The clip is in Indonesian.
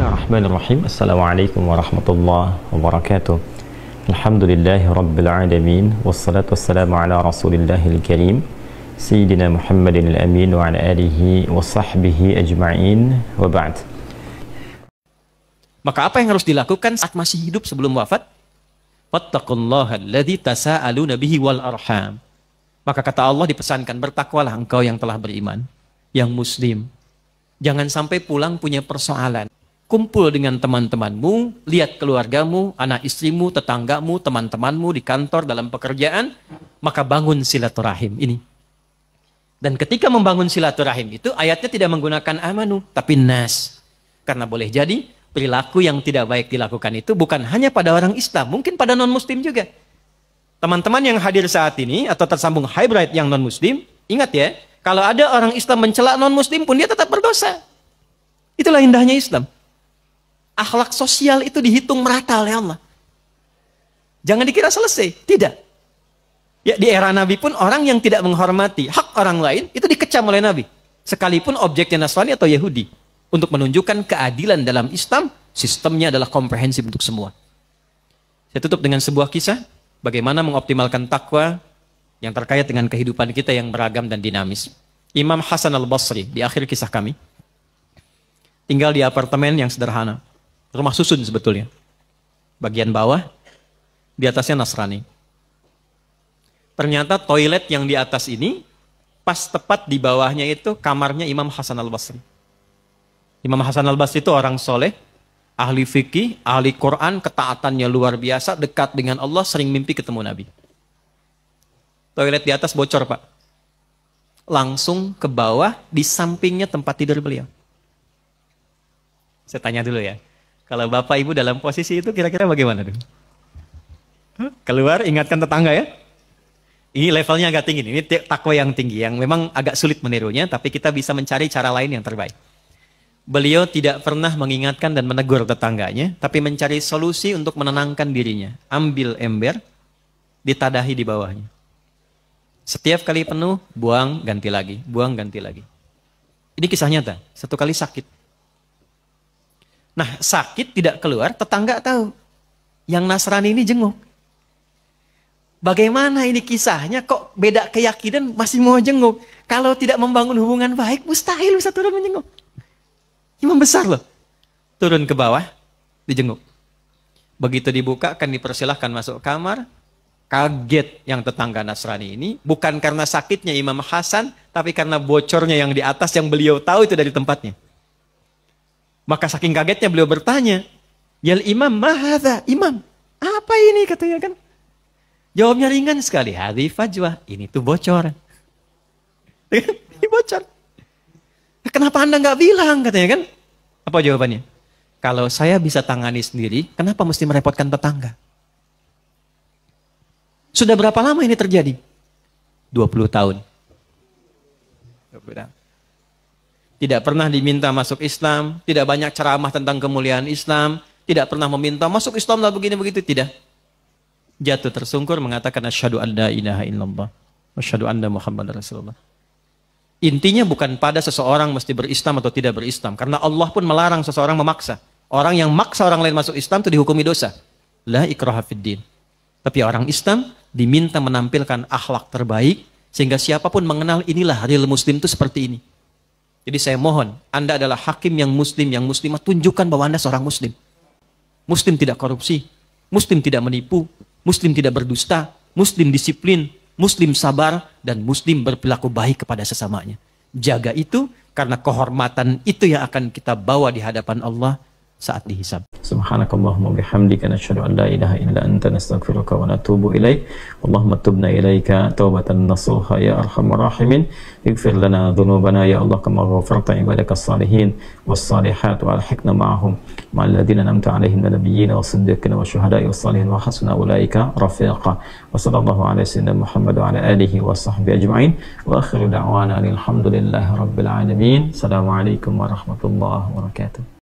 Bismillahirrahmanirrahim. Assalamualaikum warahmatullahi wabarakatuh. Alhamdulillahi rabbil alamin. Wassalatu wassalamu ala rasulillahil karim Sayyidina Muhammadin al-amin wa ala alihi wa sahbihi ajma'in wa ba'd. Maka apa yang harus dilakukan saat masih hidup sebelum wafat? Fattaqullaha alladzi tasaaluna bihi wal arham. Maka kata Allah dipesankan, bertakwalah engkau yang telah beriman, yang muslim. Jangan sampai pulang punya persoalan. Kumpul dengan teman-temanmu, lihat keluargamu, anak istrimu, tetanggamu, teman-temanmu di kantor, dalam pekerjaan, maka bangun silaturahim ini. Dan ketika membangun silaturahim itu, ayatnya tidak menggunakan amanu, tapi nas. Karena boleh jadi, perilaku yang tidak baik dilakukan itu bukan hanya pada orang Islam, mungkin pada non-muslim juga. Teman-teman yang hadir saat ini, atau tersambung hybrid yang non-muslim, ingat ya, kalau ada orang Islam mencela non-muslim pun dia tetap berdosa. Itulah indahnya Islam. Akhlak sosial itu dihitung merata oleh Allah. Jangan dikira selesai. Tidak. Ya, di era Nabi pun orang yang tidak menghormati hak orang lain itu dikecam oleh Nabi. Sekalipun objeknya Nasrani atau Yahudi. Untuk menunjukkan keadilan dalam Islam, sistemnya adalah komprehensif untuk semua. Saya tutup dengan sebuah kisah. Bagaimana mengoptimalkan takwa yang terkait dengan kehidupan kita yang beragam dan dinamis. Imam Hasan al-Basri, di akhir kisah kami, tinggal di apartemen yang sederhana. Rumah susun sebetulnya. Bagian bawah, di atasnya Nasrani. Ternyata toilet yang di atas ini, pas tepat di bawahnya itu kamarnya Imam Hasan al-Basri. Imam Hasan al-Basri itu orang soleh, ahli fikih, ahli Quran, ketaatannya luar biasa, dekat dengan Allah, sering mimpi ketemu Nabi. Toilet di atas bocor, Pak. Langsung ke bawah, di sampingnya tempat tidur beliau. Saya tanya dulu ya. Kalau Bapak Ibu dalam posisi itu kira-kira bagaimana dong? Keluar, ingatkan tetangga ya. Ini levelnya agak tinggi. Ini takwa yang tinggi, yang memang agak sulit menirunya, tapi kita bisa mencari cara lain yang terbaik. Beliau tidak pernah mengingatkan dan menegur tetangganya, tapi mencari solusi untuk menenangkan dirinya. Ambil ember, ditadahi di bawahnya. Setiap kali penuh, buang, ganti lagi. Buang, ganti lagi. Ini kisah nyata. Satu kali sakit. Nah, sakit tidak keluar, tetangga tahu. Yang Nasrani ini jenguk. Bagaimana ini kisahnya? Kok beda keyakinan masih mau jenguk? Kalau tidak membangun hubungan baik, mustahil bisa turun menjenguk. Imam besar loh. Turun ke bawah, dijenguk. Begitu dibuka, akan dipersilahkan masuk kamar. Kaget yang tetangga Nasrani ini. Bukan karena sakitnya Imam Hasan, tapi karena bocornya yang di atas yang beliau tahu itu dari tempatnya. Maka saking kagetnya beliau bertanya, "Yal imam, mahadha?" Imam, apa ini katanya kan? Jawabnya ringan sekali, "Hadhi fajwah." Ini tuh bocor. Ini bocor. Kenapa Anda nggak bilang katanya kan? Apa jawabannya? Kalau saya bisa tangani sendiri, kenapa mesti merepotkan tetangga? Sudah berapa lama ini terjadi? 20 tahun. 20 tahun. Tidak pernah diminta masuk Islam, tidak banyak ceramah tentang kemuliaan Islam, tidak pernah meminta masuk Islam lah begini-begitu, tidak. Jatuh tersungkur mengatakan asyhadu an la ilaha illallah wa asyhadu anna Muhammadar Rasulullah. Intinya bukan pada seseorang mesti berislam atau tidak berislam, karena Allah pun melarang seseorang memaksa. Orang yang maksa orang lain masuk Islam itu dihukumi dosa. La ikraha fid din. Tapi orang Islam diminta menampilkan akhlak terbaik sehingga siapapun mengenal inilah real muslim itu seperti ini. Jadi saya mohon, Anda adalah hakim yang muslim, yang muslimah, tunjukkan bahwa Anda seorang muslim. Muslim tidak korupsi, muslim tidak menipu, muslim tidak berdusta, muslim disiplin, muslim sabar, dan muslim berperilaku baik kepada sesamanya. Jaga itu, karena kehormatan itu yang akan kita bawa di hadapan Allah saat dihisab. Subhanakallahumma bihamdika nasyhadu an la ilaha illa anta nastaghfiruka wa natubu ilaik. Allahumma tubna ilaika taubatan nasuha ya arhamar rahimin. Ighfir lana dhunubana ya Allah kama ghafarta ibadakas salihin was salihat wa alhiqna ma'ahum ma'al ladzina an'amta 'alaihim minal nabiyyin was siddiqin was syuhada'i was salihin wa hasuna ulaika rafiqa. Wa sallallahu ala sayyidina Muhammad wa ala alihi wa sahbihi ajma'in. Wa akhiru da'wana alhamdulillahi rabbil alamin. Assalamualaikum warahmatullahi wabarakatuh.